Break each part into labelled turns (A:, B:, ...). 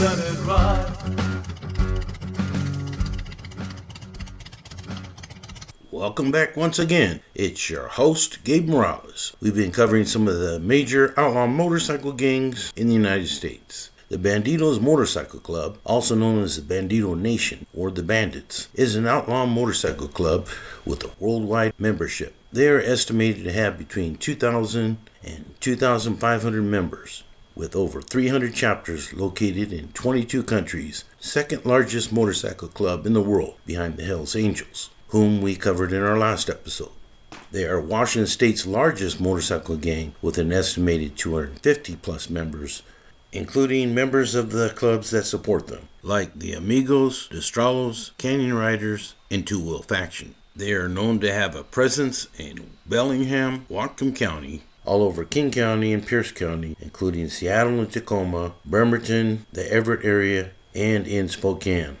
A: done it right.
B: Welcome back once again. It's your host, Gabe Morales. We've been covering some of the major outlaw motorcycle gangs in the United States. The Bandidos Motorcycle Club, also known as the Bandido Nation or the Bandits, is an outlaw motorcycle club with a worldwide membership. They are estimated to have between 2,000 and 2,500 members, with over 300 chapters located in 22 countries, second largest motorcycle club in the world behind the Hells Angels, whom we covered in our last episode. They are Washington State's largest motorcycle gang with an estimated 250 plus members, including members of the clubs that support them, like the Amigos, Destralos, Canyon Riders, and Two Wheel Faction. They are known to have a presence in Bellingham, Whatcom County, all over King County and Pierce County, including Seattle and Tacoma, Bremerton, the Everett area, and in Spokane.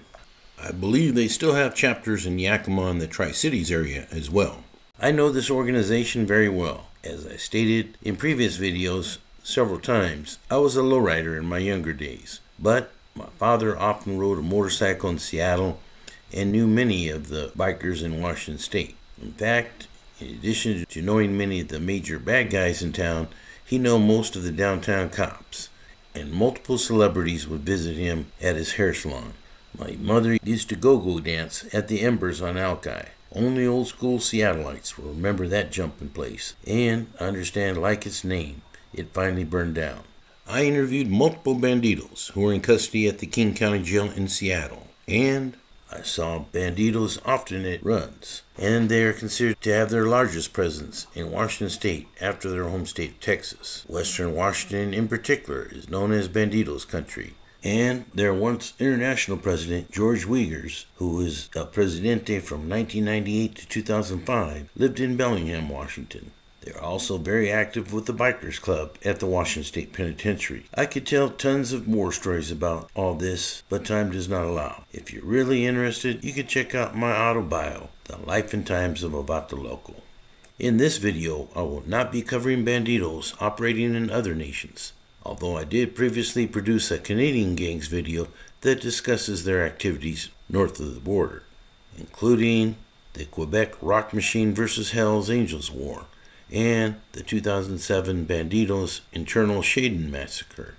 B: I believe they still have chapters in Yakima and the Tri-Cities area as well. I know this organization very well. As I stated in previous videos several times, I was a lowrider in my younger days, but my father often rode a motorcycle in Seattle and knew many of the bikers in Washington State. In fact, in addition to knowing many of the major bad guys in town, he knew most of the downtown cops, and multiple celebrities would visit him at his hair salon. My mother used to go-go dance at the Embers on Alki. Only old school Seattleites will remember that jumping place, and I understand, like its name, it finally burned down. I interviewed multiple bandidos who were in custody at the King County Jail in Seattle, and I saw bandidos often at runs, and they are considered to have their largest presence in Washington State after their home state of Texas. Western Washington in particular is known as Bandidos country, and their once international president, George Wiegers, who was a presidente from 1998 to 2005, lived in Bellingham, Washington. They are also very active with the Bikers Club at the Washington State Penitentiary. I could tell tons of war stories about all this, but time does not allow. If you're really interested, you can check out my auto bio, The Life and Times of a Vato Loco. In this video, I will not be covering bandidos operating in other nations, although I did previously produce a Canadian gangs video that discusses their activities north of the border, including the Quebec Rock Machine vs. Hells Angels War, and the 2007 Bandidos Internal Shaden Massacre.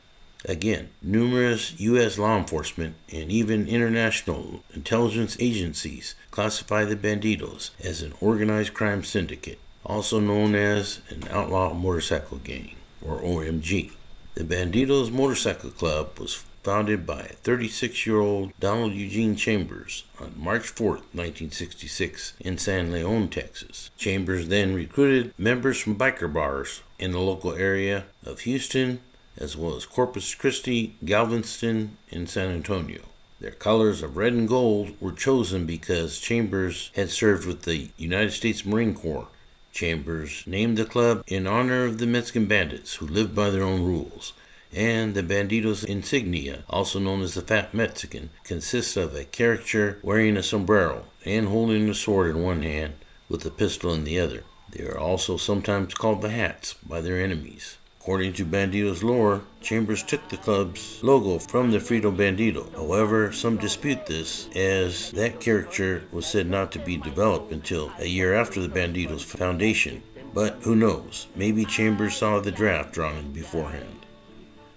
B: Again, numerous U.S. law enforcement and even international intelligence agencies classify the Bandidos as an organized crime syndicate, also known as an outlaw motorcycle gang, or OMG. The Bandidos Motorcycle Club was founded by 36-year-old Donald Eugene Chambers on March 4, 1966 in San Leon, Texas. Chambers then recruited members from biker bars in the local area of Houston, as well as Corpus Christi, Galveston, and San Antonio. Their colors of red and gold were chosen because Chambers had served with the United States Marine Corps. Chambers named the club in honor of the Mexican bandits who lived by their own rules. And the Bandidos insignia, also known as the Fat Mexican, consists of a caricature wearing a sombrero and holding a sword in one hand with a pistol in the other. They are also sometimes called the Hats by their enemies. According to Bandidos lore, Chambers took the club's logo from the Frito Bandido. However, some dispute this, as that caricature was said not to be developed until a year after the Bandidos foundation. But who knows, maybe Chambers saw the draft drawing beforehand.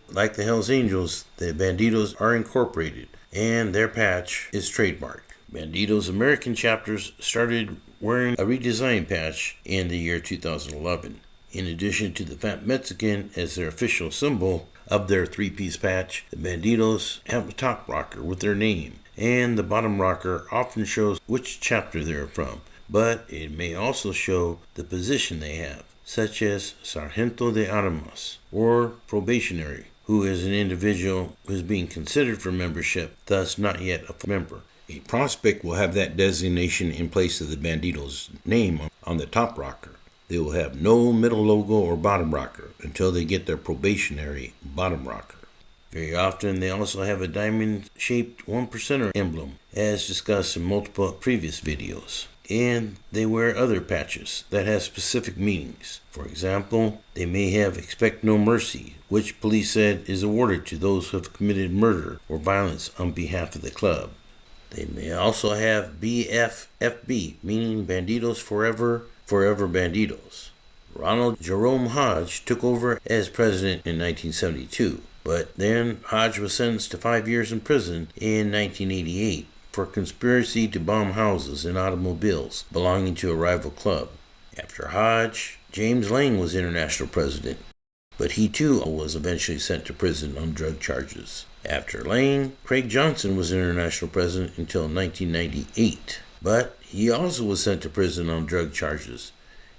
B: Like the Hells Angels, the Bandidos are incorporated, and their patch is trademarked. Bandidos American chapters started wearing a redesigned patch in the year 2011. In addition to the Fat Mexican as their official symbol of their three-piece patch, the Bandidos have a top rocker with their name, and the bottom rocker often shows which chapter they're from, but it may also show the position they have, such as Sargento de Armas, or probationary, who is an individual who is being considered for membership, thus not yet a member. A prospect will have that designation in place of the Bandidos' name on the top rocker. They will have no middle logo or bottom rocker until they get their probationary bottom rocker. Very often they also have a diamond-shaped 1%er emblem, as discussed in multiple previous videos. and they wear other patches that have specific meanings. For example, they may have Expect No Mercy, which police said is awarded to those who have committed murder or violence on behalf of the club. They may also have BFFB, meaning Bandidos Forever, Forever Bandidos. Ronald Jerome Hodge took over as president in 1972, but then Hodge was sentenced to 5 years in prison in 1988 for conspiracy to bomb houses and automobiles belonging to a rival club. After Hodge, James Lang was international president, but he too was eventually sent to prison on drug charges. After Lang, Craig Johnson was international president until 1998, but he also was sent to prison on drug charges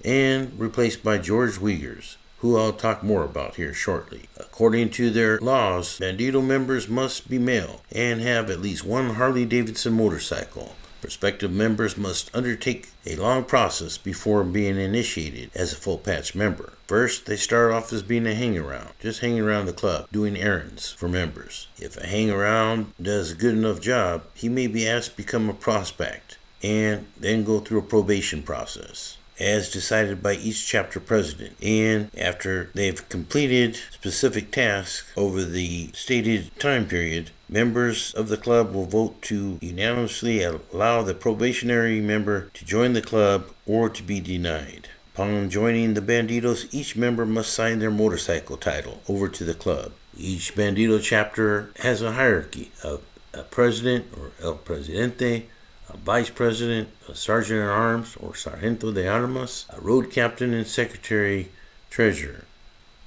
B: and replaced by George Wiegers, who I'll talk more about here shortly. According to their laws, Bandido members must be male and have at least one Harley-Davidson motorcycle. Prospective members must undertake a long process before being initiated as a full-patch member. First, they start off as being a hang-around, just hanging around the club, doing errands for members. If a hang-around does a good enough job, he may be asked to become a prospect and then go through a probation process, as decided by each chapter president. And after they've completed specific tasks over the stated time period, members of the club will vote to unanimously allow the probationary member to join the club or to be denied. Upon joining the Bandidos, each member must sign their motorcycle title over to the club. Each Bandido chapter has a hierarchy of a president or el presidente, a vice president, a sergeant at arms or sargento de armas, a road captain, and secretary treasurer.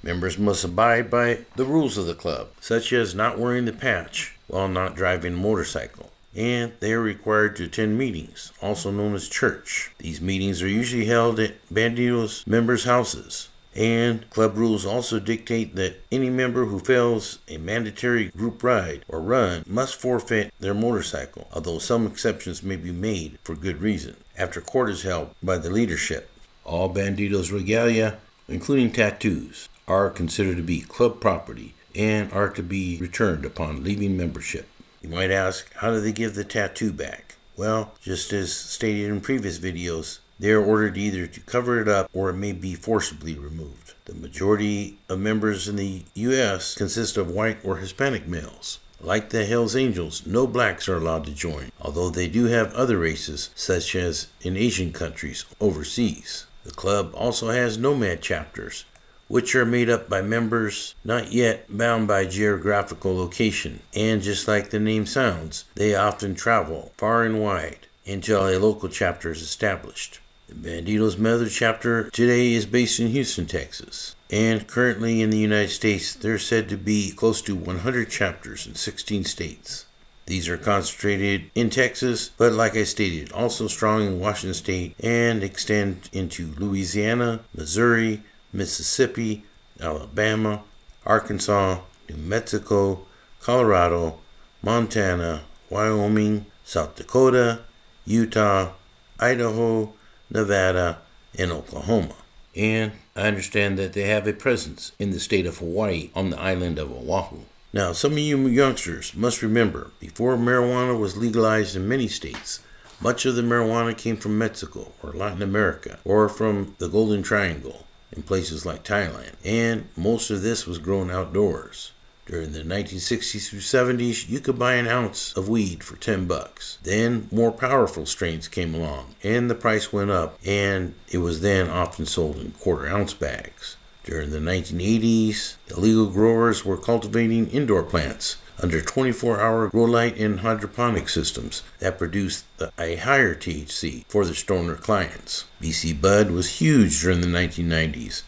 B: Members must abide by the rules of the club, such as not wearing the patch while not driving a motorcycle, and they are required to attend meetings, also known as church. These meetings are usually held at Bandidos members' houses. And club rules also dictate that any member who fails a mandatory group ride or run must forfeit their motorcycle, although some exceptions may be made for good reason, after court is held by the leadership. All Bandidos regalia, including tattoos, are considered to be club property and are to be returned upon leaving membership. You might ask, how do they give the tattoo back? Well, just as stated in previous videos, they are ordered either to cover it up or it may be forcibly removed. The majority of members in the U.S. consist of white or Hispanic males. Like the Hells Angels, no blacks are allowed to join, although they do have other races, such as in Asian countries overseas. The club also has nomad chapters, which are made up by members not yet bound by geographical location, and just like the name sounds, they often travel far and wide until a local chapter is established. The Bandidos Mother chapter today is based in Houston, Texas, and currently in the United States there are said to be close to 100 chapters in 16 states. These are concentrated in Texas, but like I stated, also strong in Washington State and extend into Louisiana, Missouri, Mississippi, Alabama, Arkansas, New Mexico, Colorado, Montana, Wyoming, South Dakota, Utah, Idaho, Nevada, and Oklahoma. And I understand that they have a presence in the state of Hawaii on the island of Oahu. Now, some of you youngsters must remember, before marijuana was legalized in many states, much of the marijuana came from Mexico or Latin America or from the Golden Triangle in places like Thailand, and most of this was grown outdoors. During the 1960s through 70s, you could buy an ounce of weed for $10. Then more powerful strains came along, and the price went up, and it was then often sold in quarter-ounce bags. During the 1980s, illegal growers were cultivating indoor plants under 24-hour grow light and hydroponic systems that produced a higher THC for the stoner clients. BC Bud was huge during the 1990s.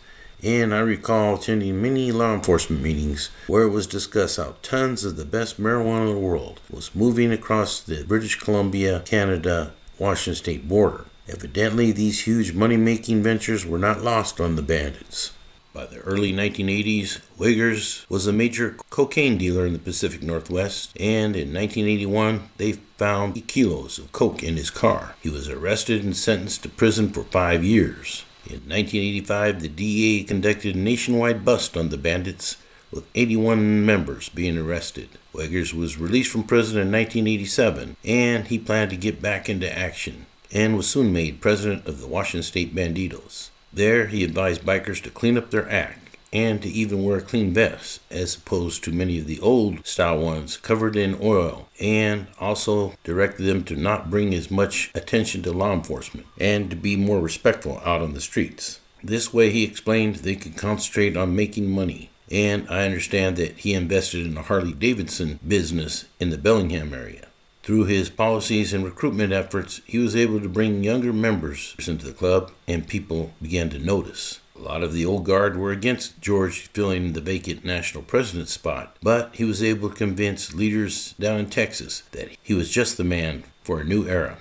B: And I recall attending many law enforcement meetings where it was discussed how tons of the best marijuana in the world was moving across the British Columbia, Canada, Washington state border. Evidently, these huge money-making ventures were not lost on the bandits. By the early 1980s, Wiggers was a major cocaine dealer in the Pacific Northwest, and in 1981, they found kilos of coke in his car. He was arrested and sentenced to prison for 5 years. In 1985, the DEA conducted a nationwide bust on the bandits, with 81 members being arrested. Wiggers was released from prison in 1987, and he planned to get back into action and was soon made president of the Washington State Bandidos. There, he advised bikers to clean up their act and to even wear clean vests, as opposed to many of the old-style ones covered in oil, and also directed them to not bring as much attention to law enforcement and to be more respectful out on the streets. This way, he explained, they could concentrate on making money. And I understand that he invested in a Harley-Davidson business in the Bellingham area. Through his policies and recruitment efforts, he was able to bring younger members into the club, and people began to notice. A lot of the old guard were against George filling the vacant national president spot, but he was able to convince leaders down in Texas that he was just the man for a new era.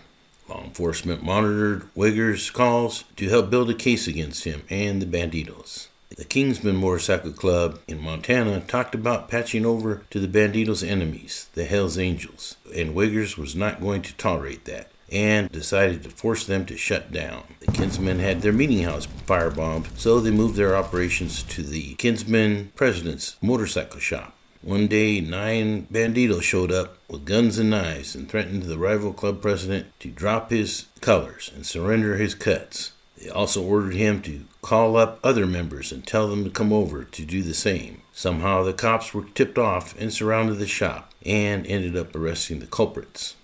B: Law enforcement monitored Wiggers' calls to help build a case against him and the Bandidos. The Kingsman Motorcycle Club in Montana talked about patching over to the Bandidos' enemies, the Hells Angels, and Wiggers was not going to tolerate that and decided to force them to shut down. The Kinsmen had their meeting house firebombed, so they moved their operations to the Kinsman President's motorcycle shop. One day, 9 Bandidos showed up with guns and knives and threatened the rival club president to drop his colors and surrender his cuts. They also ordered him to call up other members and tell them to come over to do the same. Somehow the cops were tipped off and surrounded the shop and ended up arresting the culprits.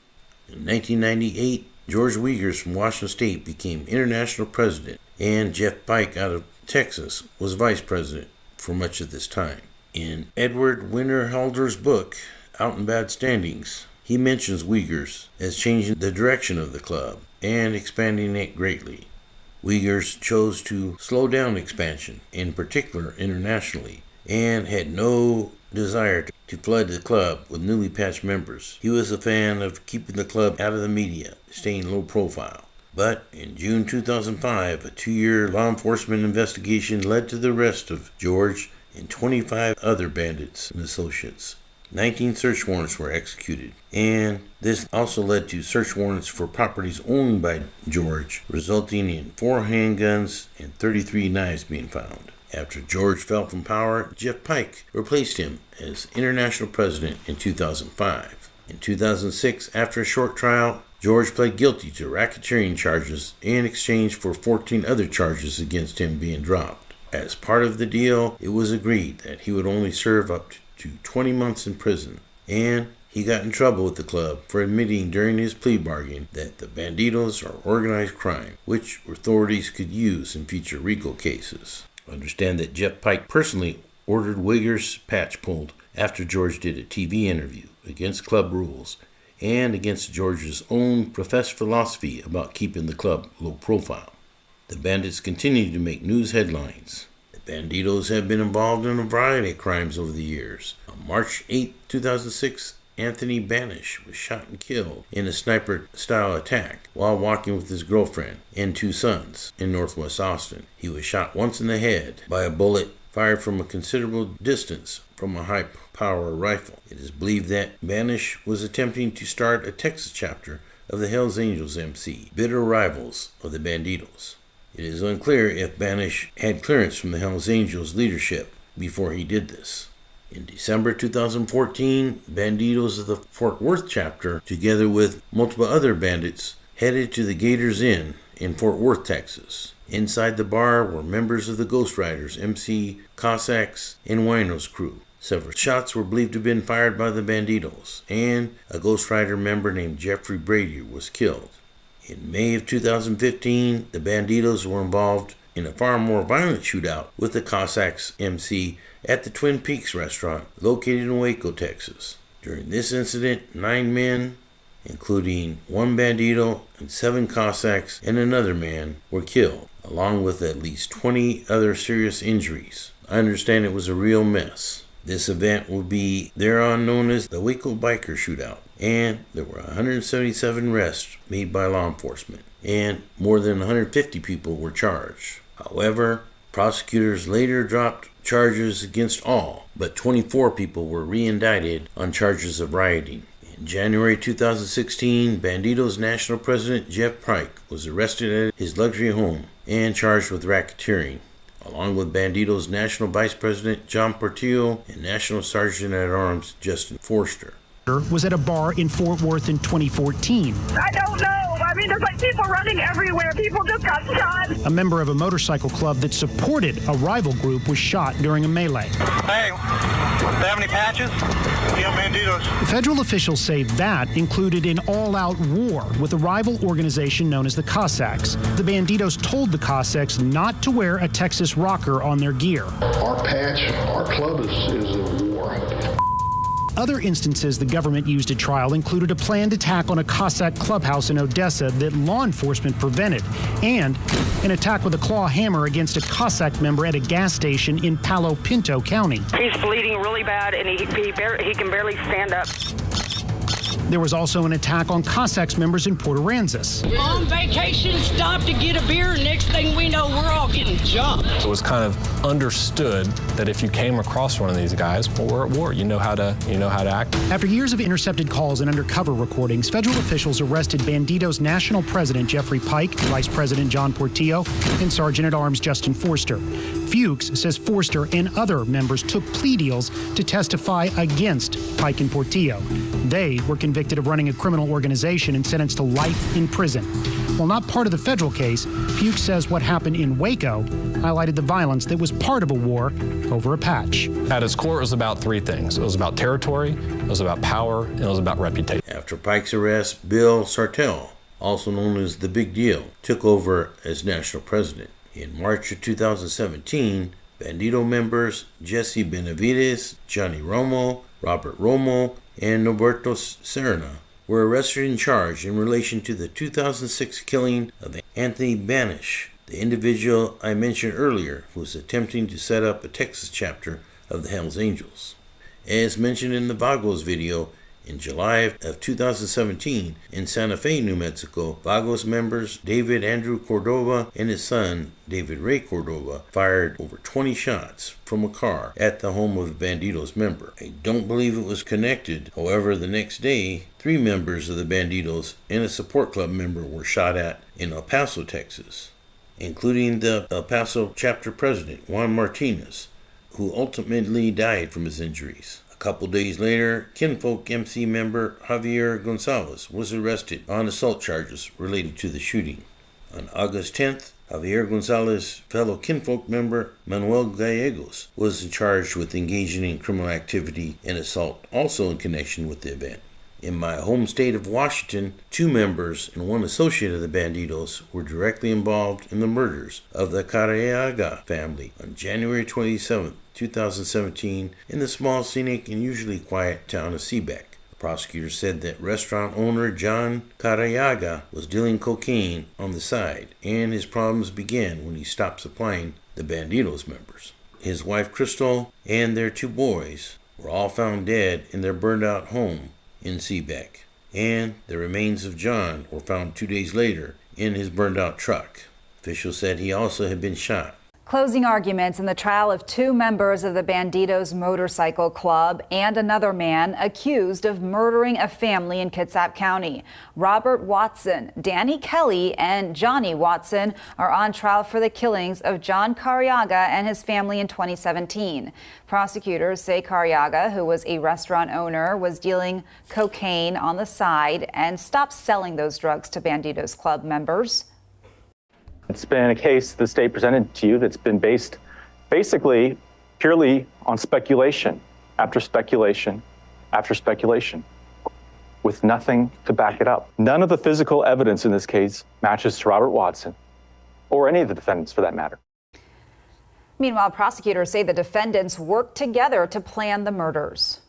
B: In 1998, George Wiggers from Washington State became international president, and Jeff Pike out of Texas was vice president for much of this time. In Edward Winterhalter's book, Out in Bad Standings, he mentions Wiggers as changing the direction of the club and expanding it greatly. Wiggers chose to slow down expansion, in particular internationally, and had no desire to flood the club with newly patched members. He was a fan of keeping the club out of the media, staying low profile. But in June 2005, a 2-year law enforcement investigation led to the arrest of George and 25 other bandits and associates. 19 search warrants were executed, and this also led to search warrants for properties owned by George, resulting in 4 handguns and 33 knives being found. After George fell from power, Jeff Pike replaced him as international president in 2005. In 2006, after a short trial, George pled guilty to racketeering charges in exchange for 14 other charges against him being dropped. As part of the deal, it was agreed that he would only serve up to 20 months in prison, and he got in trouble with the club for admitting during his plea bargain that the Bandidos are organized crime, which authorities could use in future RICO cases. Understand that Jeff Pike personally ordered Wiggers' patch pulled after George did a TV interview against club rules and against George's own professed philosophy about keeping the club low profile. The bandits continue to make news headlines. The Bandidos have been involved in a variety of crimes over the years. On March 8, 2006, Anthony Banish was shot and killed in a sniper-style attack while walking with his girlfriend and 2 sons in northwest Austin. He was shot once in the head by a bullet fired from a considerable distance from a high-power rifle. It is believed that Banish was attempting to start a Texas chapter of the Hells Angels MC, bitter rivals of the Bandidos. It is unclear if Banish had clearance from the Hells Angels leadership before he did this. In December 2014, Bandidos of the Fort Worth chapter, together with multiple other bandits, headed to the Gators Inn in Fort Worth, Texas. Inside the bar were members of the Ghost Riders, MC, Cossacks, and Wino's crew. Several shots were believed to have been fired by the Bandidos, and a Ghost Rider member named Jeffrey Brady was killed. In May of 2015, the Bandidos were involved in a far more violent shootout with the Cossacks MC at the Twin Peaks restaurant located in Waco, Texas. During this incident, 9 men, including 1 Bandido and 7 Cossacks and another man, were killed, along with at least 20 other serious injuries. I understand it was a real mess. This event will be thereon known as the Waco Biker Shootout, and there were 177 arrests made by law enforcement, and more than 150 people were charged. However, prosecutors later dropped charges against all, but 24 people were re-indicted on charges of rioting. In January 2016, Bandidos National President Jeff Pike was arrested at his luxury home and charged with racketeering, along with Bandidos National Vice President John Portillo and National Sergeant at Arms Justin Forster.
A: was at a bar in Fort Worth in 2014.
C: I don't know. I mean, there's like people running everywhere. People just got shot.
A: A member of a motorcycle club that supported a rival group was shot during a melee.
D: Hey, they have any patches? Yeah, Bandidos.
A: Federal officials say that included an all-out war with a rival organization known as the Cossacks. The Bandidos told the Cossacks not to wear a Texas rocker on their gear.
E: Our patch, our club is a war.
A: Other instances the government used at trial included a planned attack on a Cossack clubhouse in Odessa that law enforcement prevented, and an attack with a claw hammer against a Cossack member at a gas station in Palo Pinto County.
C: He's bleeding really bad, and he can barely stand up.
A: There was also an attack on Cossacks members in Port Aransas.
F: On vacation, stopped to get a beer, and next thing we know, we're all getting jumped.
G: It was kind of understood that if you came across one of these guys, well, we're at war. You know how to act.
A: After years of intercepted calls and undercover recordings, federal officials arrested Bandidos National President Jeffrey Pike, Vice President John Portillo, and Sergeant-at-Arms Justin Forster. Fuchs says Forster and other members took plea deals to testify against Pike and Portillo. They were convicted of running a criminal organization and sentenced to life in prison. While not part of the federal case, Fuchs says what happened in Waco highlighted the violence that was part of a war over a patch.
G: At its core, it was about three things. It was about territory, it was about power, and it was about reputation.
B: After Pike's arrest, Bill Sartell, also known as the Big Deal, took over as national president. In March of 2017, Bandido members Jesse Benavides, Johnny Romo, Robert Romo, and Norberto Serna were arrested and charged in relation to the 2006 killing of Anthony Banish, the individual I mentioned earlier who was attempting to set up a Texas chapter of the Hells Angels. As mentioned in the Vagos video, in July of 2017, in Santa Fe, New Mexico, Vagos members David Andrew Cordova and his son, David Ray Cordova, fired over 20 shots from a car at the home of a Bandidos member. I don't believe it was connected. However, the next day, 3 members of the Bandidos and a support club member were shot at in El Paso, Texas, including the El Paso chapter president, Juan Martinez, who ultimately died from his injuries. A couple days later, Kinfolk MC member Javier Gonzalez was arrested on assault charges related to the shooting. On August 10th, Javier Gonzalez's fellow Kinfolk member Manuel Gallegos was charged with engaging in criminal activity and assault, also in connection with the event. In my home state of Washington, 2 members and 1 associate of the Bandidos were directly involved in the murders of the Carriaga family on January 27, 2017, in the small, scenic, and usually quiet town of Seabeck. The prosecutor said that restaurant owner John Carriaga was dealing cocaine on the side, and his problems began when he stopped supplying the Bandidos members. His wife Crystal and their 2 boys were all found dead in their burned-out home in Seabeck, and the remains of John were found 2 days later in his burned-out truck. Officials said he also had been shot.
H: Closing arguments in the trial of 2 members of the Bandidos Motorcycle Club and another man accused of murdering a family in Kitsap County. Robert Watson, Danny Kelly, and Johnny Watson are on trial for the killings of John Carriaga and his family in 2017. Prosecutors say Carriaga, who was a restaurant owner, was dealing cocaine on the side and stopped selling those drugs to Bandidos Club members.
I: It's been a case the state presented to you that's been based basically purely on speculation after speculation after speculation with nothing to back it up. None of the physical evidence in this case matches to Robert Watson or any of the defendants for that matter.
H: Meanwhile, prosecutors say the defendants worked together to plan the murders.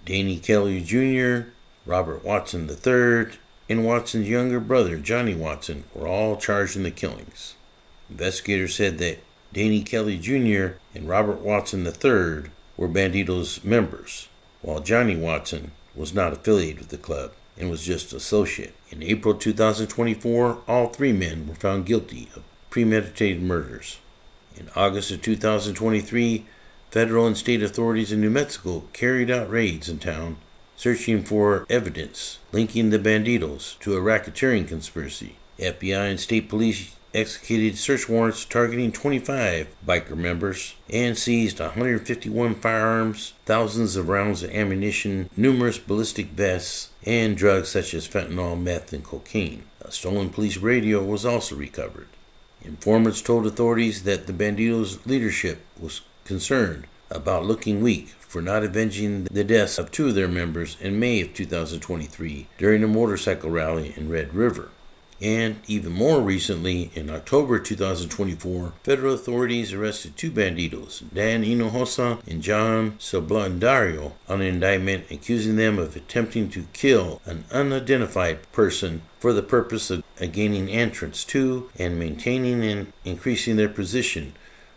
B: Danny Kelly Jr., Robert Watson III, and Watson's younger brother, Johnny Watson, were all charged in the killings. Investigators said that Danny Kelly Jr. and Robert Watson III were Bandidos members, while Johnny Watson was not affiliated with the club and was just an associate. In April 2024, all 3 men were found guilty of premeditated murders. In August of 2023, federal and state authorities in New Mexico carried out raids in town searching for evidence linking the Bandidos to a racketeering conspiracy. FBI and state police executed search warrants targeting 25 biker members and seized 151 firearms, thousands of rounds of ammunition, numerous ballistic vests, and drugs such as fentanyl, meth, and cocaine. A stolen police radio was also recovered. Informants told authorities that the Bandidos leadership was concerned about looking weak for not avenging the deaths of 2 of their members in May of 2023 during a motorcycle rally in Red River. And even more recently, in October 2024, federal authorities arrested 2 bandidos, Dan Hinojosa and John Soblandario, on an indictment accusing them of attempting to kill an unidentified person for the purpose of gaining entrance to and maintaining and increasing their position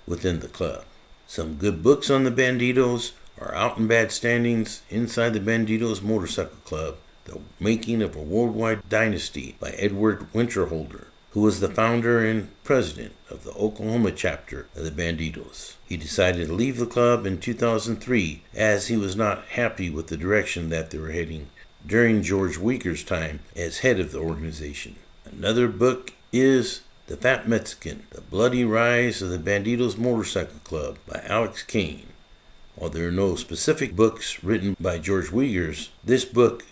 B: within the club. Some good books on the Bandidos are Out in Bad Standings, Inside the Bandidos Motorcycle Club, The Making of a Worldwide Dynasty by Edward Winterholder, who was the founder and president of the Oklahoma chapter of the Bandidos. He decided to leave the club in 2003 as he was not happy with the direction that they were heading during George Weaker's time as head of the organization. Another book is The Fat Mexican, The Bloody Rise of the Bandidos Motorcycle Club by Alex Kane. While there are no specific books written by George Weigers, this book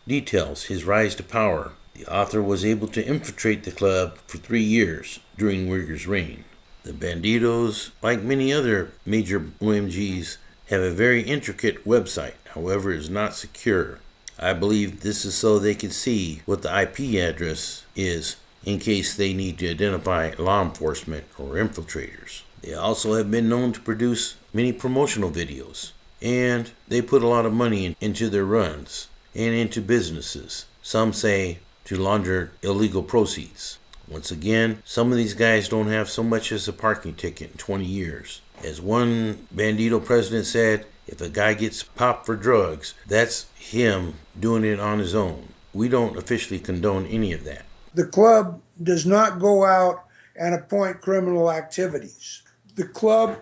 B: details his rise to power. The author was able to infiltrate the club for 3 years during Weigers' reign. The Bandidos, like many other major OMGs, have a very intricate website, however it is not secure. I believe this is so they can see what the IP address is in case they need to identify law enforcement or infiltrators. They also have been known to produce many promotional videos, and they put a lot of money into their runs and into businesses. Some say to launder illegal proceeds. Once again, some of these guys don't have so much as a parking ticket in 20 years. As one Bandido president said, if a guy gets popped for drugs, that's him doing it on his own. We don't officially condone any of that.
J: The club does not go out and appoint criminal activities. The club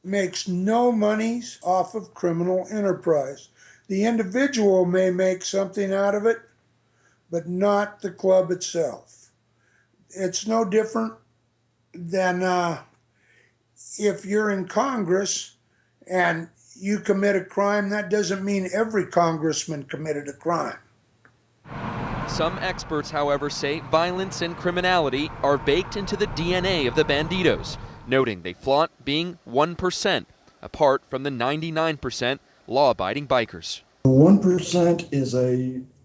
J: makes no monies off of criminal enterprise. The individual may make something out of it, but not the club itself. It's no different than if you're in Congress and you commit a crime, that doesn't mean every congressman committed a crime.
K: Some experts, however, say violence and criminality are baked into the DNA of the Bandidos, noting they flaunt being 1%, apart from the 99% law-abiding bikers.
L: 1% is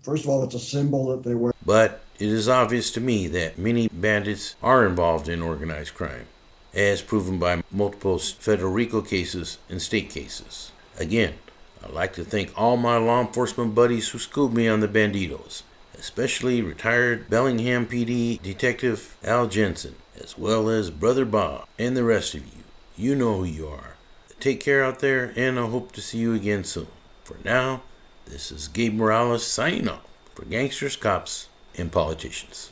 L: first of all, it's a symbol that they wear.
B: But it is obvious to me that many bandits are involved in organized crime, as proven by multiple federal RICO cases and state cases. Again, I'd like to thank all my law enforcement buddies who schooled me on the Bandidos, especially retired Bellingham PD Detective Al Jensen, as well as Brother Bob and the rest of you. You know who you are. Take care out there, and I hope to see you again soon. For now, this is Gabe Morales signing off for Gangsters, Cops, and Politicians.